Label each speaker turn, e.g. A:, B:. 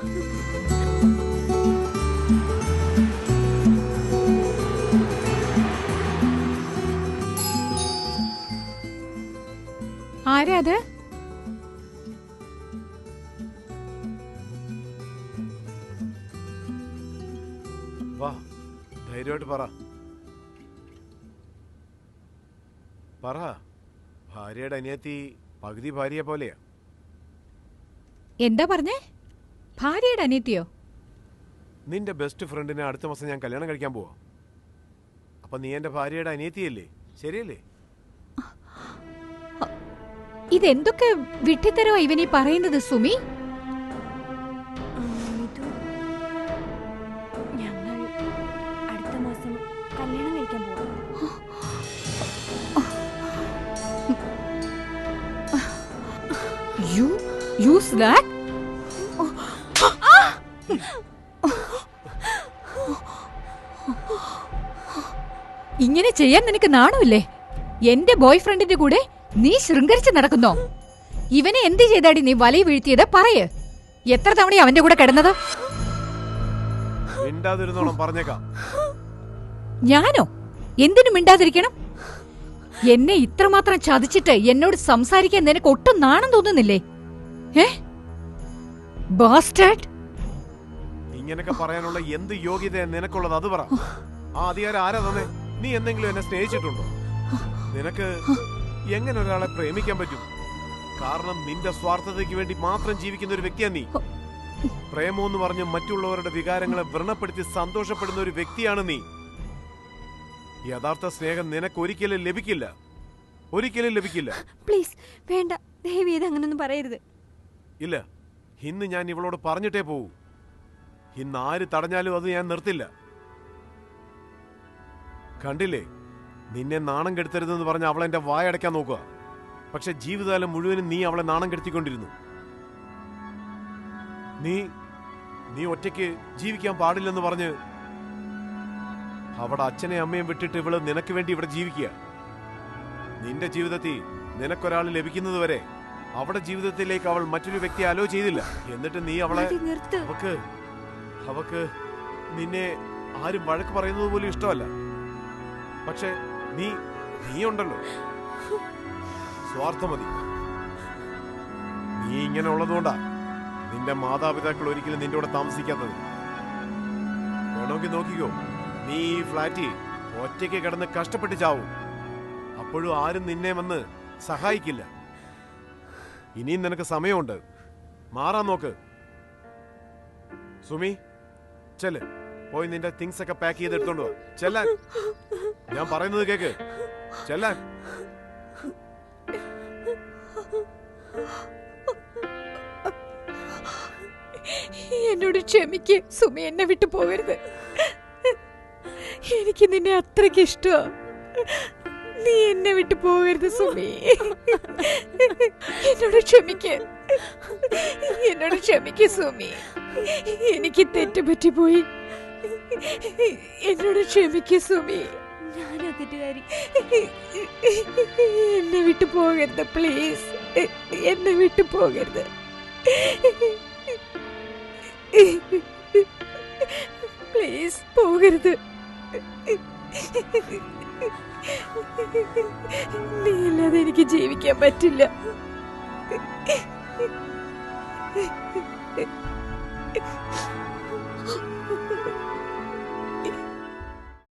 A: ആരാ അത്?
B: വാ, ധൈര്യമായിട്ട് പറ. ഭാര്യയുടെ അനിയത്തി പകുതി ഭാര്യയെ പോലെയാ.
A: എന്താ പറഞ്ഞേ? ഭാര്യയുടെ അനിയത്തിയോ?
B: നിന്റെ ബെസ്റ്റ് ഫ്രണ്ടിനെ അടുത്ത മാസം ഞാൻ കല്യാണം കഴിക്കാൻ പോവാ. അപ്പൊ നീ എന്റെ ഭാര്യയുടെ അനിയത്തിയല്ലേ? ശരിയല്ലേ?
A: ഇതെന്തൊക്കെ വിട്ടിത്തരോ ഇവനീ പറയുന്നത് സുമി?
C: ഞങ്ങൾ അടുത്ത മാസം കല്യാണം കഴിക്കാൻ പോവാ.
A: You slack? ഇങ്ങനെ ചെയ്യാൻ നിനക്ക് നാണമില്ലേ? എന്റെ ബോയ് ഫ്രണ്ടിന്റെ കൂടെ നീ ശൃംഗരിച്ച് നടക്കുന്നോ? ഇവനെ എന്ത് ചെയ്താടി നീ വലയി വീഴ്ത്തിയത്? പറയ്. എത്ര തവണ അവന്റെ കൂടെ കിടന്നത്? ഞാനോ? എന്തിനു മിണ്ടാതിരിക്കണം? എന്നെ ഇത്രമാത്രം ചതിച്ചിട്ട് എന്നോട് സംസാരിക്കാൻ നിനക്ക് ഒട്ടും നാണം തോന്നുന്നില്ലേ?
B: ഇങ്ങനൊക്കെ പറയാനുള്ള എന്ത് യോഗ്യത നിനക്കുള്ളത്? അത് പറ. ആ അധികാരം ആരാ തന്നെ? നീ എന്തെങ്കിലും എന്നെ സ്നേഹിച്ചിട്ടുണ്ടോ? നിനക്ക് എങ്ങനെ ഒരാളെ പ്രേമിക്കാൻ പറ്റും? കാരണം നിന്റെ സ്വാർത്ഥതയ്ക്ക് വേണ്ടി മാത്രം ജീവിക്കുന്ന ഒരു വ്യക്തിയാണ് നീ. പ്രേമം എന്ന് പറഞ്ഞ് മറ്റുള്ളവരുടെ വികാരങ്ങളെ വ്രണപ്പെടുത്തി സന്തോഷപ്പെടുന്ന ഒരു വ്യക്തിയാണ് നീ. യഥാർത്ഥ സ്നേഹം നിനക്ക് ഒരിക്കലും ലഭിക്കില്ല. ഒരിക്കലും ലഭിക്കില്ല.
C: പ്ലീസ് വേണ്ട, ദയവ് ചെയ്ത് അങ്ങനൊന്നും പറയരുത്.
B: ഇല്ല, ഇന്ന് ഞാൻ ഇവളോട് പറഞ്ഞിട്ടേ പോവൂ. ഇന്ന് ആര് തടഞ്ഞാലും അത് ഞാൻ നിർത്തില്ല. കണ്ടില്ലേ, നിന്നെ നാണം കെടുത്തരുതെന്ന് പറഞ്ഞ് അവളെ എന്റെ വായടയ്ക്കാൻ നോക്കുക. പക്ഷെ ജീവിതകാലം മുഴുവനും നീ അവളെ നാണം കെടുത്തിക്കൊണ്ടിരുന്നു. നീ ഒറ്റയ്ക്ക് ജീവിക്കാൻ പാടില്ലെന്ന് പറഞ്ഞ് അവിടെ അച്ഛനെ അമ്മയും വിട്ടിട്ട് ഇവള് നിനക്ക് വേണ്ടി ഇവിടെ ജീവിക്കുക. നിന്റെ ജീവിതത്തിൽ നിനക്കൊരാൾ ലഭിക്കുന്നത് വരെ അവിടെ ജീവിതത്തിലേക്ക് അവൾ മറ്റൊരു വ്യക്തിയെ അലോ ചെയ്തില്ല. എന്നിട്ട് നീ അവളെ അവക്ക് നിന്നെ ആരും വഴക്ക് പറയുന്നത് പോലും ഇഷ്ടമല്ല. പക്ഷെ നീ ഉണ്ടല്ലോ, സ്വാർത്ഥമതി. നീ ഇങ്ങനെ ഉള്ളതുകൊണ്ടാ നിന്റെ മാതാപിതാക്കൾ ഒരിക്കലും നിന്റെ കൂടെ താമസിക്കാത്തത്. വേണമെങ്കിൽ നോക്കിക്കോ, നീ ഈ ഫ്ലാറ്റിൽ ഒറ്റയ്ക്ക് കിടന്ന് കഷ്ടപ്പെട്ട് ചാവും. അപ്പോഴും ആരും നിന്നെ വന്ന് സഹായിക്കില്ല. ഇനിയും നിനക്ക് സമയമുണ്ട്, മാറാൻ നോക്ക്. സുമി, ചെല്ല്, പോയി നിന്റെ തിങ്സ് ഒക്കെ പാക്ക് ചെയ്ത് എടുത്തോണ്ട് വാ. ചെല്ലാൻ, ഞാൻ പറയുന്നത് കേക്ക്. ചെല്ലാൻ.
A: എന്നോട് ക്ഷമിക്ക് സുമി, എന്നെ വിട്ടു പോകരുത്. എനിക്ക് നിന്നെ അത്രയ്ക്ക് ഇഷ്ടമാ. നീ എന്നെ വിട്ടു പോകരുത് സുമി. എന്നോട് ക്ഷമിക്ക്, എന്നോട് ക്ഷമിക്ക് സുമി. എനിക്ക് തെറ്റുപറ്റിപ്പോയി. എന്നോട് ക്ഷമിക്ക് സുമി.
C: ഞാനാ തെറ്റുകാരി.
A: എന്നെ വിട്ടു പോകരുത് പ്ലീസ്. എന്നെ വിട്ടു പോകരുത് പ്ലീസ്. പോകരുത്. നീ ഇല്ലാതെ എനിക്ക് ജീവിക്കാൻ പറ്റില്ല.